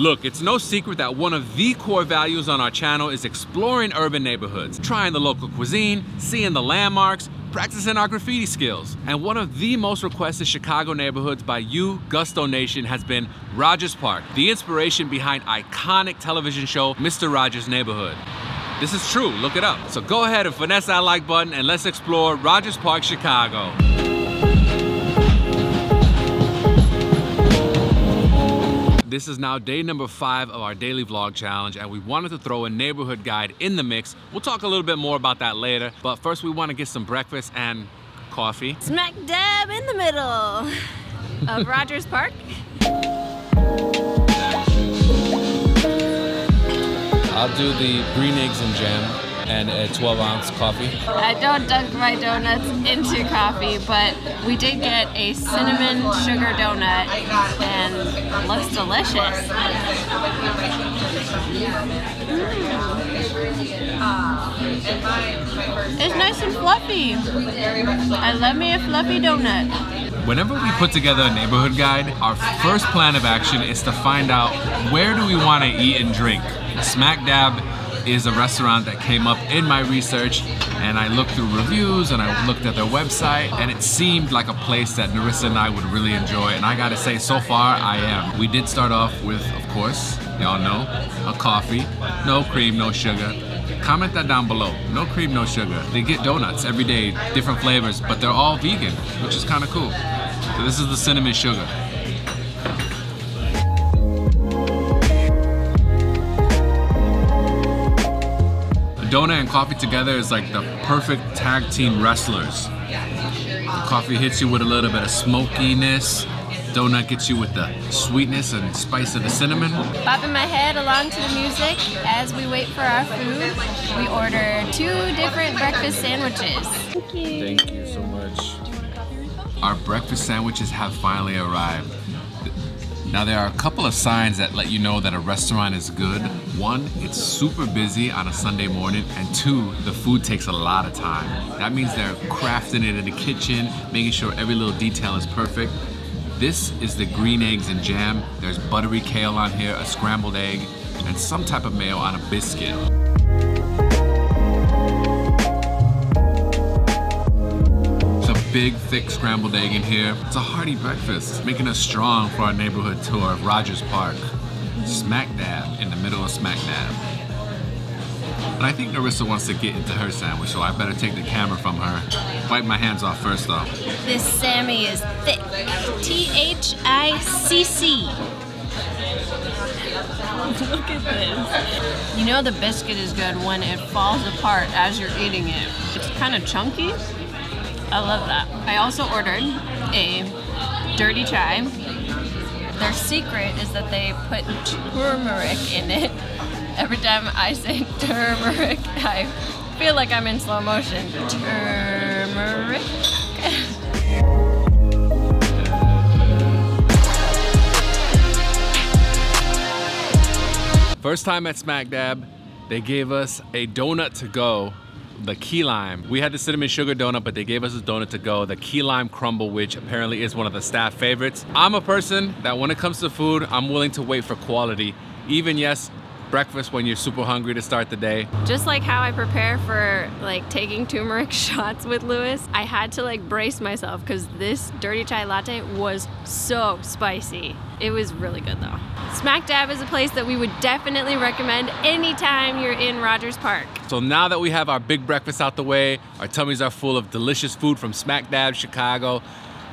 Look, it's no secret that one of the core values on our channel is exploring urban neighborhoods, trying the local cuisine, seeing the landmarks, practicing our graffiti skills. And one of the most requested Chicago neighborhoods by you, Gusto Nation, has been Rogers Park, the inspiration behind iconic television show Mr. Rogers' Neighborhood. This is true, look it up. So go ahead and finesse that like button and let's explore Rogers Park, Chicago. This is now day number 5 of our daily vlog challenge, and we wanted to throw a neighborhood guide in the mix. We'll talk a little bit more about that later, but first we want to get some breakfast and coffee. Smack dab in the middle of Rogers Park. I'll do the green eggs and jam and a 12-ounce coffee. I don't dunk my donuts into coffee, but we did get a cinnamon sugar donut and it looks delicious. It's nice and fluffy. I love me a fluffy donut. Whenever we put together a neighborhood guide, our first plan of action is to find out where do we want to eat and drink. Smack Dab is a restaurant that came up in my research, and I looked through reviews and I looked at their website, and it seemed like a place that Narissa and I would really enjoy, and I gotta say, so far I am. We did start off with, of course, y'all know, a coffee, no cream, no sugar. Comment that down below. No cream, no sugar. They get donuts every day, different flavors, but they're all vegan, which is kind of cool. So this is the cinnamon sugar. Donut and coffee together is like the perfect tag team wrestlers. The coffee hits you with a little bit of smokiness. Donut gets you with the sweetness and spice of the cinnamon. Bopping my head along to the music as we wait for our food. We order 2 different breakfast sandwiches. Thank you. Thank you so much. Our breakfast sandwiches have finally arrived. Now there are a couple of signs that let you know that a restaurant is good. 1, it's super busy on a Sunday morning, and 2, the food takes a lot of time. That means they're crafting it in the kitchen, making sure every little detail is perfect. This is the green eggs and jam. There's buttery kale on here, a scrambled egg, and some type of mayo on a biscuit. Big, thick scrambled egg in here. It's a hearty breakfast, making us strong for our neighborhood tour of Rogers Park. Smack dab in the middle of Smack Dab. But I think Narissa wants to get into her sandwich, so I better take the camera from her. Wipe my hands off first though. This Sammy is thick. T-H-I-C-C. Look at this. You know the biscuit is good when it falls apart as you're eating it. It's kind of chunky. I love that. I also ordered a dirty chai. Their secret is that they put turmeric in it. Every time I say turmeric, I feel like I'm in slow motion. Turmeric. First time at Smack Dab, they gave us a donut to go. The key lime. We had the cinnamon sugar donut, but they gave us a donut to go, the key lime crumble, which apparently is one of the staff favorites. I'm a person that when it comes to food, I'm willing to wait for quality. Even, yes, breakfast when you're super hungry to start the day. Just like how I prepare for like taking turmeric shots with Louis, I had to like brace myself because this dirty chai latte was so spicy. It was really good though. Smack Dab is a place that we would definitely recommend anytime you're in Rogers Park. So now that we have our big breakfast out the way, our tummies are full of delicious food from Smack Dab Chicago,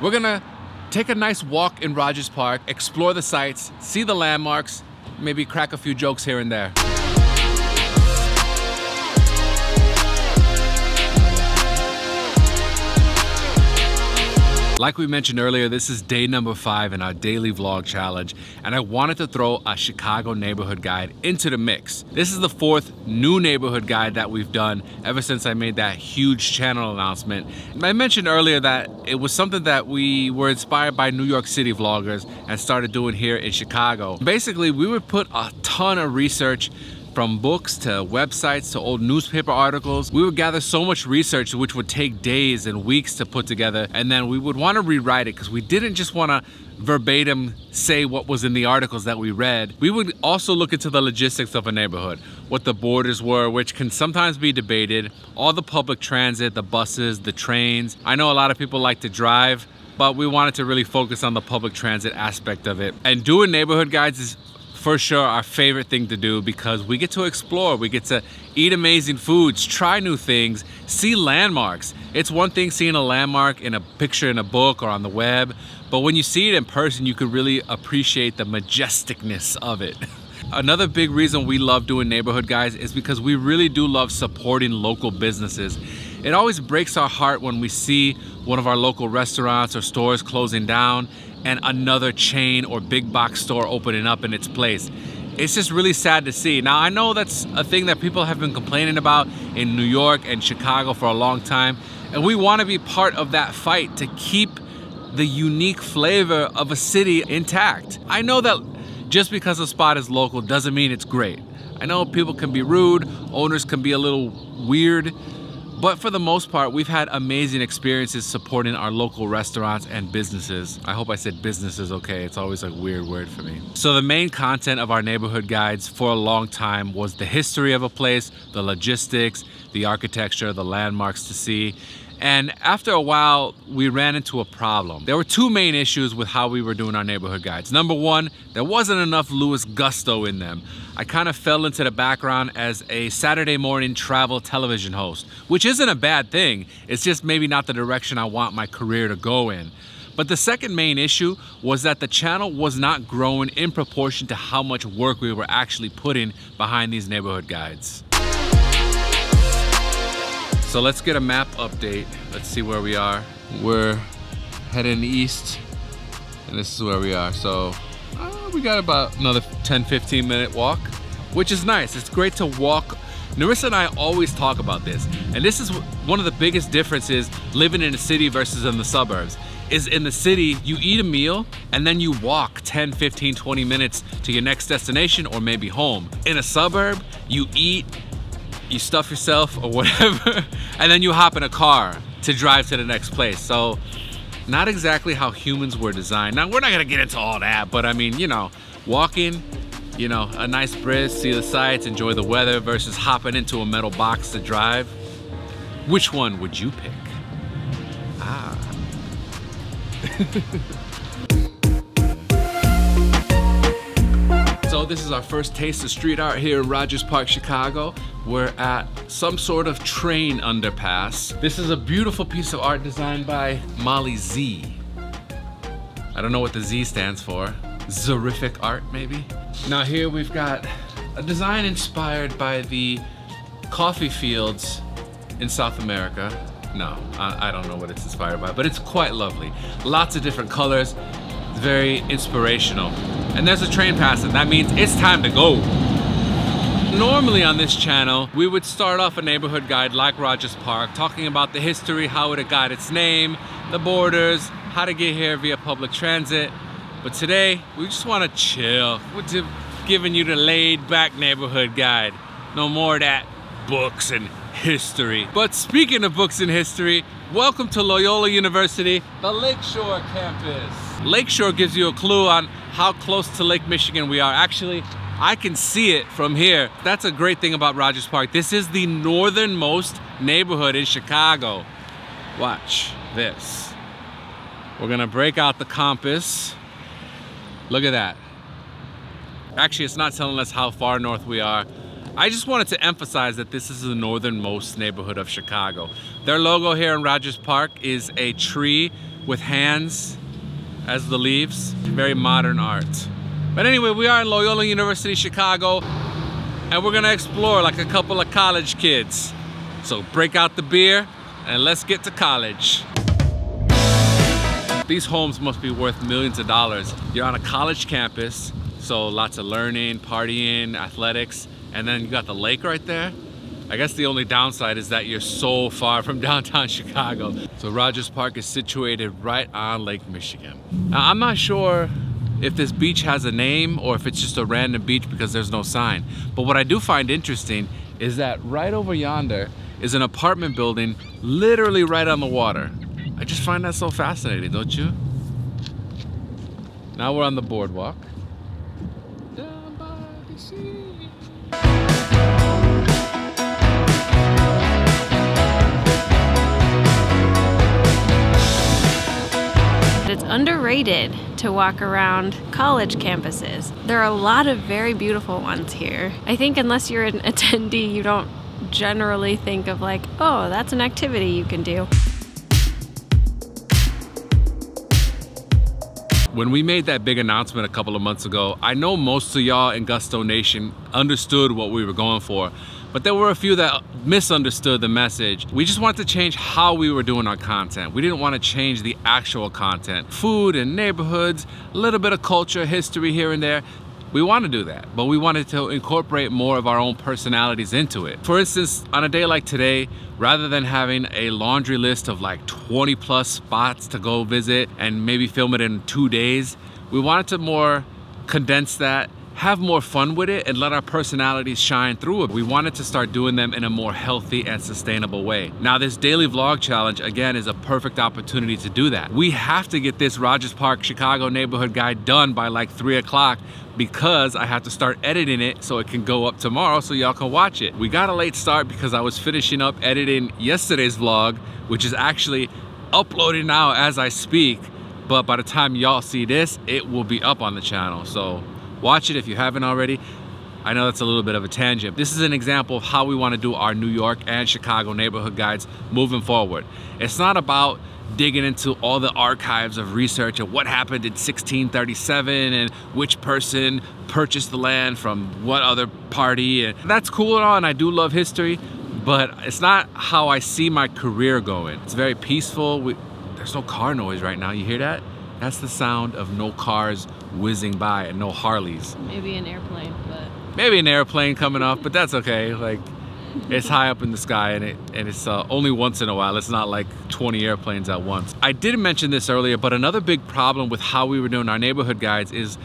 we're gonna take a nice walk in Rogers Park, explore the sights, see the landmarks, maybe crack a few jokes here and there. Like we mentioned earlier, this is day number 5 in our daily vlog challenge, and I wanted to throw a Chicago neighborhood guide into the mix. This is the 4th new neighborhood guide that we've done ever since I made that huge channel announcement. I mentioned earlier that it was something that we were inspired by New York City vloggers and started doing here in Chicago. Basically, we would put a ton of research From books to websites to old newspaper articles. We would gather so much research which would take days and weeks to put together, and then we would want to rewrite it because we didn't just want to verbatim say what was in the articles that we read. We would also look into the logistics of a neighborhood, what the borders were, which can sometimes be debated, all the public transit, the buses, the trains. I know a lot of people like to drive, but we wanted to really focus on the public transit aspect of it. And doing neighborhood guides is for sure our favorite thing to do because we get to explore, we get to eat amazing foods, try new things, see landmarks. It's one thing seeing a landmark in a picture in a book or on the web, but when you see it in person, you can really appreciate the majesticness of it. Another big reason we love doing neighborhood guides is because we really do love supporting local businesses. It always breaks our heart when we see one of our local restaurants or stores closing down and another chain or big box store opening up in its place. It's just really sad to see. Now, I know that's a thing that people have been complaining about in New York and Chicago for a long time, and we want to be part of that fight to keep the unique flavor of a city intact. I know that just because a spot is local doesn't mean it's great. I know people can be rude, owners can be a little weird, but for the most part, we've had amazing experiences supporting our local restaurants and businesses. I hope I said businesses okay. It's always a weird word for me. So the main content of our neighborhood guides for a long time was the history of a place, the logistics, the architecture, the landmarks to see. And after a while, we ran into a problem. There were two main issues with how we were doing our neighborhood guides. Number one, there wasn't enough Louis Gusto in them. I kind of fell into the background as a Saturday morning travel television host, which isn't a bad thing. It's just maybe not the direction I want my career to go in. But the second main issue was that the channel was not growing in proportion to how much work we were actually putting behind these neighborhood guides. So let's get a map update. Let's see where we are. We're heading east, and this is where we are. So we got about another 10-15 minute walk, which is nice. It's great to walk. Narissa and I always talk about this, and this is one of the biggest differences living in a city versus in the suburbs. Is in the city, you eat a meal and then you walk 10, 15, 20 minutes to your next destination or maybe home. In a suburb, you eat, you stuff yourself or whatever, and then you hop in a car to drive to the next place. So not exactly how humans were designed. Now, we're not gonna get into all that, but I mean, you know, walking, you know, a nice brisk, see the sights, enjoy the weather versus hopping into a metal box to drive. Which one would you pick? Ah. So this is our first taste of street art here in Rogers Park, Chicago. We're at some sort of train underpass. This is a beautiful piece of art designed by Molly Z. I don't know what the Z stands for. Zerific art, maybe? Now here we've got a design inspired by the coffee fields in South America. No, I don't know what it's inspired by, but it's quite lovely. Lots of different colors, very inspirational. And there's a train passing, that means it's time to go. Normally on this channel, we would start off a neighborhood guide like Rogers Park, talking about the history, how it got its name, the borders, how to get here via public transit. But today, we just want to chill. We're just giving you the laid back neighborhood guide. No more of that books and history. But speaking of books and history, welcome to Loyola University, the Lakeshore campus. Lakeshore gives you a clue on how close to Lake Michigan we are. Actually, I can see it from here. That's a great thing about Rogers Park. This is the northernmost neighborhood in Chicago. Watch this. We're gonna break out the compass. Look at that. Actually, it's not telling us how far north we are. I just wanted to emphasize that this is the northernmost neighborhood of Chicago. Their logo here in Rogers Park is a tree with hands as the leaves. Very modern art. But anyway, we are in Loyola University, Chicago, and we're gonna explore like a couple of college kids. So break out the beer and let's get to college. These homes must be worth millions of dollars. You're on a college campus, so lots of learning, partying, athletics, and then you got the lake right there. I guess the only downside is that you're so far from downtown Chicago. So Rogers Park is situated right on Lake Michigan. Now, I'm not sure if this beach has a name or if it's just a random beach because there's no sign. But what I do find interesting is that right over yonder is an apartment building literally right on the water. I just find that so fascinating, don't you? Now we're on the boardwalk. Down by the sea. It's underrated to walk around college campuses. There are a lot of very beautiful ones here. I think unless you're an attendee, you don't generally think of like, oh, that's an activity you can do. When we made that big announcement a couple of months ago, I know most of y'all in Gusto Nation understood what we were going for, but there were a few that misunderstood the message. We just wanted to change how we were doing our content. We didn't want to change the actual content. Food and neighborhoods, a little bit of culture, history here and there. We want to do that, but we wanted to incorporate more of our own personalities into it. For instance, on a day like today, rather than having a laundry list of like 20 plus spots to go visit and maybe film it in 2 days, we wanted to more condense that, have more fun with it, and let our personalities shine through it. We wanted to start doing them in a more healthy and sustainable way. Now, this daily vlog challenge, again, is a perfect opportunity to do that. We have to get this Rogers Park Chicago neighborhood guide done by like 3 o'clock because I have to start editing it so it can go up tomorrow so y'all can watch it. We got a late start because I was finishing up editing yesterday's vlog, which is actually uploaded now as I speak, but by the time y'all see this, it will be up on the channel. So watch it if you haven't already. I know that's a little bit of a tangent. This is an example of how we want to do our New York and Chicago neighborhood guides moving forward. It's not about digging into all the archives of research of what happened in 1637 and which person purchased the land from what other party. And that's cool and all, and I do love history, but it's not how I see my career going. It's very peaceful. There's no car noise right now. You hear that? That's the sound of no cars whizzing by and no Harleys. Maybe an airplane, but... Maybe an airplane coming off, but that's okay. Like, it's high up in the sky and it's only once in a while. It's not like 20 airplanes at once. I didn't mention this earlier, but another big problem with how we were doing our neighborhood guides is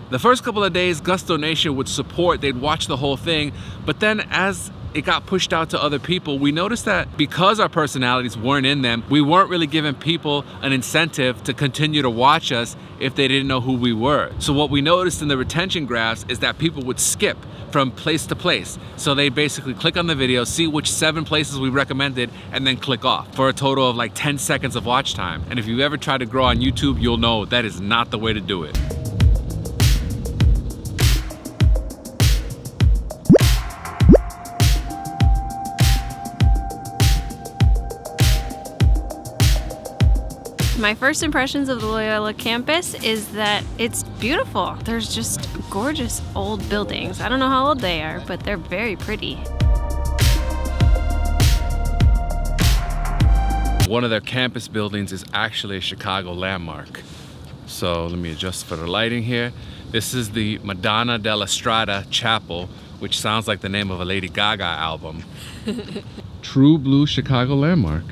the first couple of days, Gusto Nation would support, they'd watch the whole thing, but then as it got pushed out to other people, we noticed that because our personalities weren't in them, we weren't really giving people an incentive to continue to watch us if they didn't know who we were. So what we noticed in the retention graphs is that people would skip from place to place. So they basically click on the video, see which 7 places we recommended, and then click off for a total of like 10 seconds of watch time. And if you've ever tried to grow on YouTube, you'll know that is not the way to do it. My first impressions of the Loyola campus is that it's beautiful. There's just gorgeous old buildings. I don't know how old they are, but they're very pretty. One of their campus buildings is actually a Chicago landmark. So let me adjust for the lighting here. This is the Madonna della Strada Chapel, which sounds like the name of a Lady Gaga album. True blue Chicago landmark.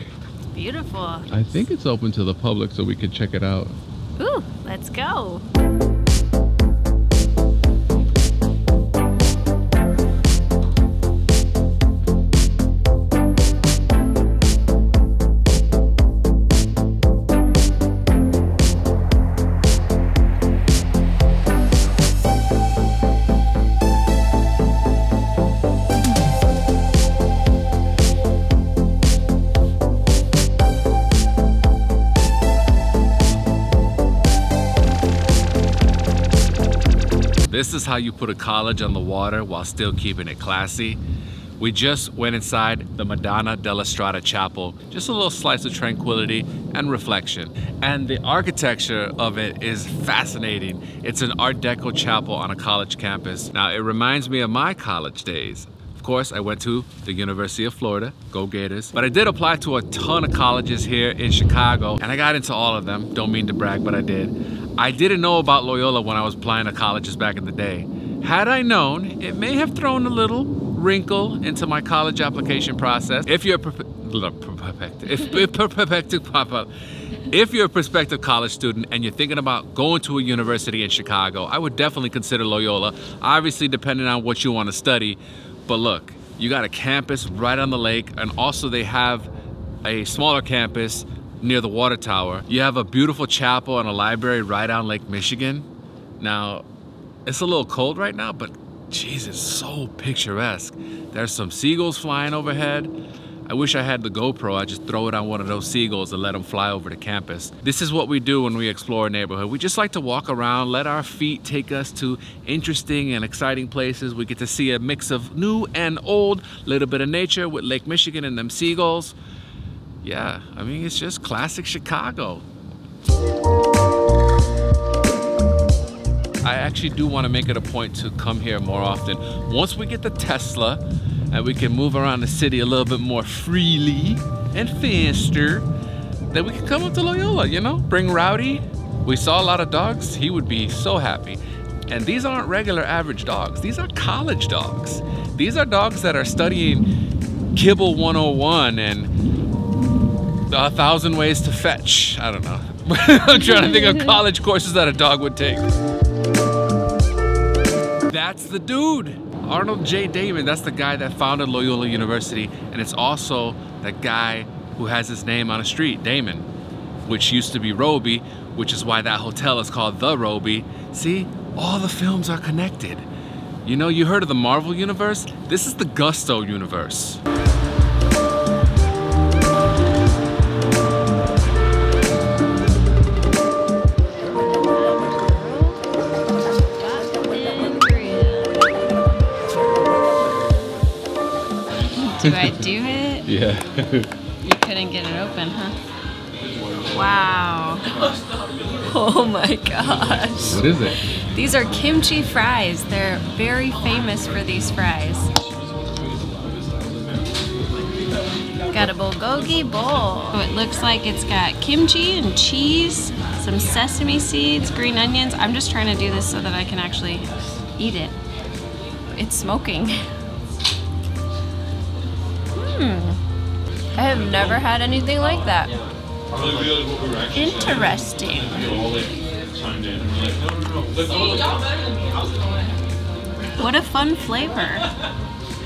Beautiful. I think it's open to the public so we can check it out. Ooh, let's go. This is how you put a college on the water while still keeping it classy. We just went inside the Madonna della Strada Chapel, just a little slice of tranquility and reflection. And the architecture of it is fascinating. It's an Art Deco chapel on a college campus. Now, it reminds me of my college days. Of course, I went to the University of Florida, go Gators. But I did apply to a ton of colleges here in Chicago, and I got into all of them. Don't mean to brag, but I did. I didn't know about Loyola when I was applying to colleges back in the day. Had I known, it may have thrown a little wrinkle into my college application process. If you're If you're a prospective college student and you're thinking about going to a university in Chicago, I would definitely consider Loyola, obviously depending on what you want to study. But look, you got a campus right on the lake, and also they have a smaller campus near the water tower. You have a beautiful chapel and a library right on Lake Michigan. Now, it's a little cold right now, but geez, it's so picturesque. There's some seagulls flying overhead. I wish I had the GoPro. I'd just throw it on one of those seagulls and let them fly over the campus. This is what we do when we explore a neighborhood. We just like to walk around, let our feet take us to interesting and exciting places. We get to see a mix of new and old, little bit of nature with Lake Michigan and them seagulls. Yeah, I mean, it's just classic Chicago. I actually do want to make it a point to come here more often. Once we get the Tesla and we can move around the city a little bit more freely and faster, then we can come up to Loyola, you know? Bring Rowdy. We saw a lot of dogs. He would be so happy. And these aren't regular average dogs. These are college dogs. These are dogs that are studying Kibble 101 and 1,000 ways to fetch. I don't know. I'm trying to think of college courses that a dog would take. That's the dude, Arnold J. Damon. That's the guy that founded Loyola University, and it's also the guy who has his name on a street, Damon, which used to be Roby, which is why that hotel is called The Roby. See, all the films are connected. You know, you heard of the Marvel universe? This is the Gusto universe. Do I do it? Yeah. You couldn't get it open, huh? Wow. Oh my gosh. What is it? These are kimchi fries. They're very famous for these fries. Got a bulgogi bowl. So it looks like it's got kimchi and cheese, some sesame seeds, green onions. I'm just trying to do this so that I can actually eat it. It's smoking. I have never had anything like that. Interesting. What a fun flavor.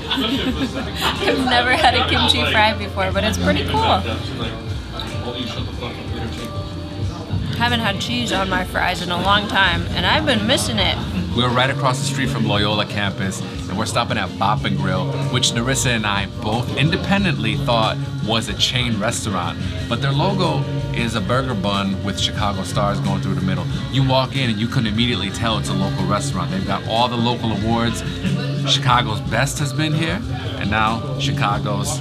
I've never had a kimchi fry before, but it's pretty cool. Haven't had cheese on my fries in a long time, and I've been missing it. We're right across the street from Loyola campus, and we're stopping at Bop and Grill, which Narissa and I both independently thought was a chain restaurant. But their logo is a burger bun with Chicago stars going through the middle. You walk in and you can immediately tell it's a local restaurant. They've got all the local awards. Chicago's Best has been here, and now Chicago's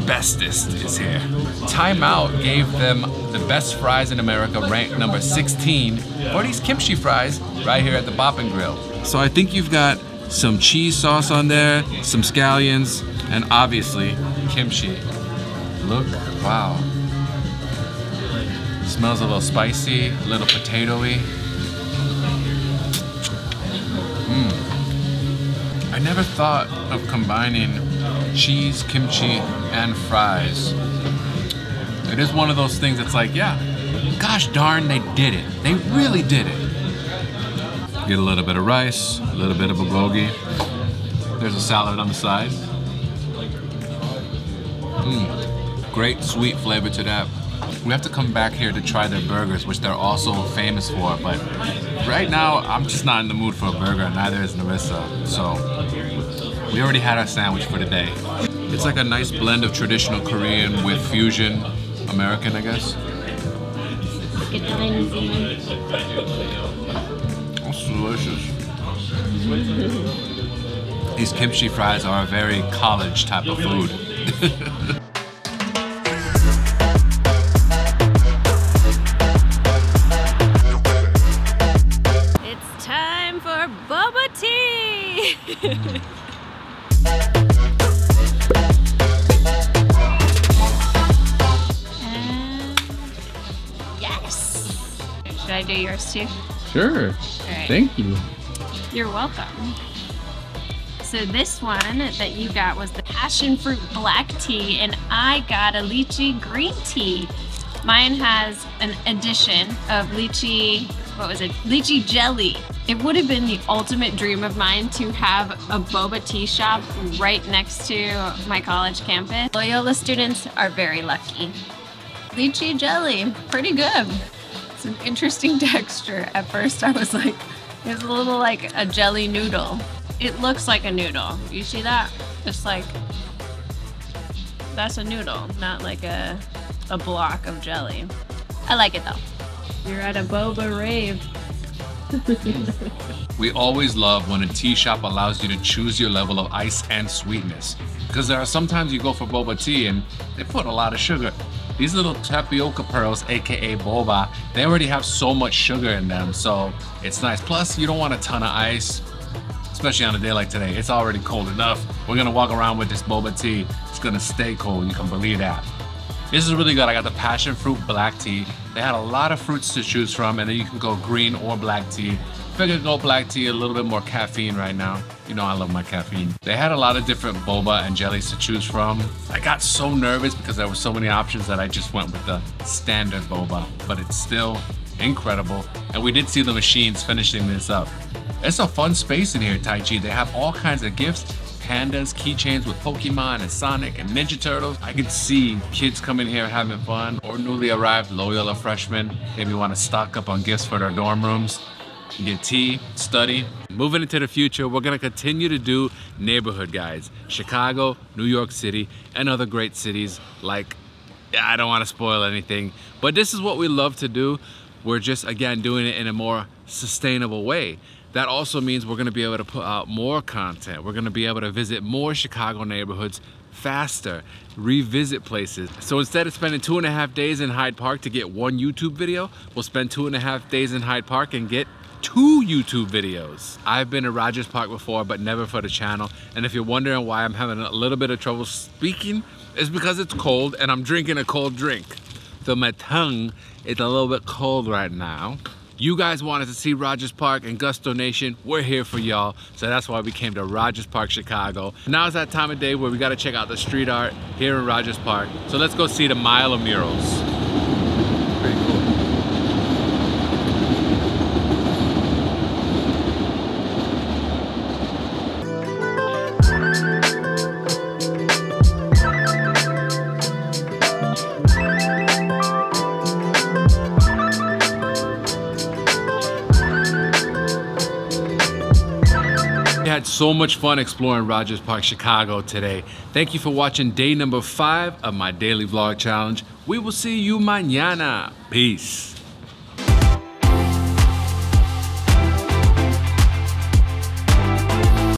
Bestest is here. Time Out gave them the best fries in America, ranked number 16 for these kimchi fries right here at the Bop and Grill. So I think you've got some cheese sauce on there, some scallions, and obviously kimchi. Look, wow. Smells a little spicy, a little potatoey. I never thought of combining cheese, kimchi, and fries. It is one of those things that's like, yeah, gosh darn, they did it. They really did it. Get a little bit of rice, a little bit of bulgogi. There's a salad on the side. Great sweet flavor to that. We have to come back here to try their burgers, which they're also famous for, but right now, I'm just not in the mood for a burger, neither is Narissa, so we already had our sandwich for the day. It's like a nice blend of traditional Korean with fusion American, I guess. It's delicious. These kimchi fries are a very college type of food. Bubba tea! Yes! Should I do yours too? Sure. Right. Thank you. You're welcome. So this one that you got was the passion fruit black tea, and I got a lychee green tea. Mine has an addition of lychee, what was it? Lychee jelly. It would have been the ultimate dream of mine to have a boba tea shop right next to my college campus. Loyola students are very lucky. Lychee jelly, pretty good. It's an interesting texture. At first I was like, it's a little like a jelly noodle. It looks like a noodle. You see that? It's like, that's a noodle, not like a block of jelly. I like it though. You're at a boba rave. We always love when a tea shop allows you to choose your level of ice and sweetness. Because there are sometimes you go for boba tea and they put a lot of sugar. These little tapioca pearls, aka boba, they already have so much sugar in them, so it's nice. Plus, you don't want a ton of ice, especially on a day like today. It's already cold enough. We're gonna walk around with this boba tea. It's gonna stay cold, you can believe that. This is really good. I got the passion fruit black tea. They had a lot of fruits to choose from, and then you can go green or black tea. Figured go black tea, a little bit more caffeine right now. You know I love my caffeine. They had a lot of different boba and jellies to choose from. I got so nervous because there were so many options that I just went with the standard boba, but it's still incredible. And we did see the machines finishing this up. It's a fun space in here at Tai Chi. They have all kinds of gifts. Pandas, keychains with Pokemon and Sonic and Ninja Turtles. I could see kids coming here having fun, or newly arrived Loyola freshmen maybe want to stock up on gifts for their dorm rooms, get tea, study. Moving into the future, we're gonna continue to do neighborhood guides. Chicago, New York City, and other great cities like, I don't want to spoil anything, but this is what we love to do. We're just, again, doing it in a more sustainable way. That also means we're gonna be able to put out more content. We're gonna be able to visit more Chicago neighborhoods faster, revisit places. So instead of spending 2.5 days in Hyde Park to get one YouTube video, we'll spend 2.5 days in Hyde Park and get 2 YouTube videos. I've been to Rogers Park before, but never for the channel. And if you're wondering why I'm having a little bit of trouble speaking, it's because it's cold and I'm drinking a cold drink. So my tongue is a little bit cold right now. You guys wanted to see Rogers Park and Gusto Nation. We're here for y'all. So that's why we came to Rogers Park, Chicago. Now is that time of day where we gotta check out the street art here in Rogers Park. So let's go see the mile of murals. Pretty cool. Had so much fun exploring Rogers Park, Chicago today. Thank you for watching day number 5 of my daily vlog challenge. We will see you mañana. Peace.